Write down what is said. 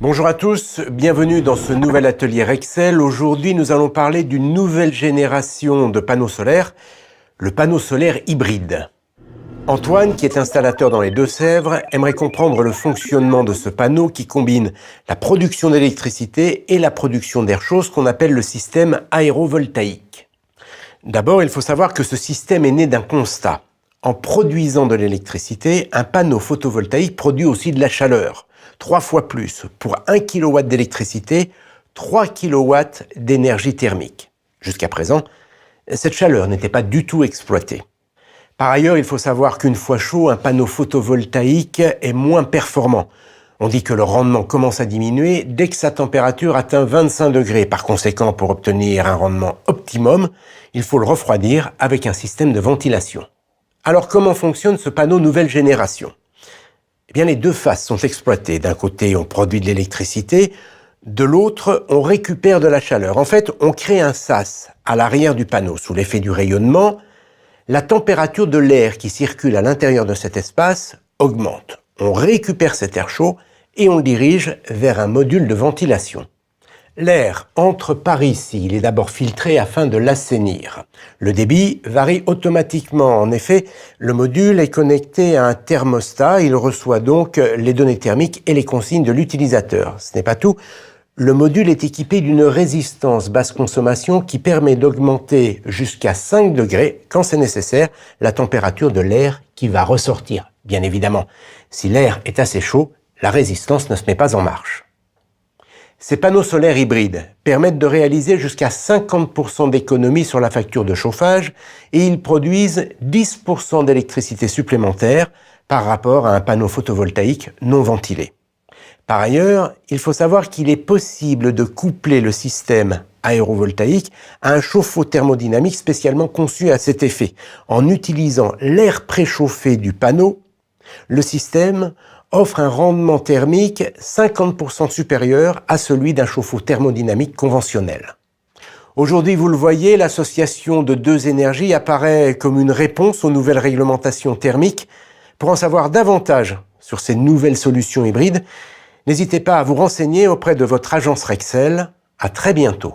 Bonjour à tous, bienvenue dans ce nouvel atelier Rexel. Aujourd'hui, nous allons parler d'une nouvelle génération de panneaux solaires, le panneau solaire hybride. Antoine, qui est installateur dans les Deux-Sèvres, aimerait comprendre le fonctionnement de ce panneau qui combine la production d'électricité et la production d'air chaud, ce qu'on appelle le système aérovoltaïque. D'abord, il faut savoir que ce système est né d'un constat. En produisant de l'électricité, un panneau photovoltaïque produit aussi de la chaleur. 3 fois plus. Pour 1 kW d'électricité, 3 kW d'énergie thermique. Jusqu'à présent, cette chaleur n'était pas du tout exploitée. Par ailleurs, il faut savoir qu'une fois chaud, un panneau photovoltaïque est moins performant. On dit que le rendement commence à diminuer dès que sa température atteint 25 degrés. Par conséquent, pour obtenir un rendement optimum, il faut le refroidir avec un système de ventilation. Alors comment fonctionne ce panneau nouvelle génération ? Eh bien, les deux faces sont exploitées. D'un côté, on produit de l'électricité, de l'autre, on récupère de la chaleur. En fait, on crée un sas à l'arrière du panneau. Sous l'effet du rayonnement, la température de l'air qui circule à l'intérieur de cet espace augmente. On récupère cet air chaud et on le dirige vers un module de ventilation. L'air entre par ici, il est d'abord filtré afin de l'assainir. Le débit varie automatiquement. En effet, le module est connecté à un thermostat, il reçoit donc les données thermiques et les consignes de l'utilisateur. Ce n'est pas tout, le module est équipé d'une résistance basse consommation qui permet d'augmenter jusqu'à 5 degrés, quand c'est nécessaire, la température de l'air qui va ressortir. Bien évidemment, si l'air est assez chaud, la résistance ne se met pas en marche. Ces panneaux solaires hybrides permettent de réaliser jusqu'à 50% d'économie sur la facture de chauffage et ils produisent 10% d'électricité supplémentaire par rapport à un panneau photovoltaïque non ventilé. Par ailleurs, il faut savoir qu'il est possible de coupler le système aérovoltaïque à un chauffe-eau thermodynamique spécialement conçu à cet effet. En utilisant l'air préchauffé du panneau, le système offre un rendement thermique 50% supérieur à celui d'un chauffe-eau thermodynamique conventionnel. Aujourd'hui, vous le voyez, l'association de deux énergies apparaît comme une réponse aux nouvelles réglementations thermiques. Pour en savoir davantage sur ces nouvelles solutions hybrides, n'hésitez pas à vous renseigner auprès de votre agence Rexel. À très bientôt.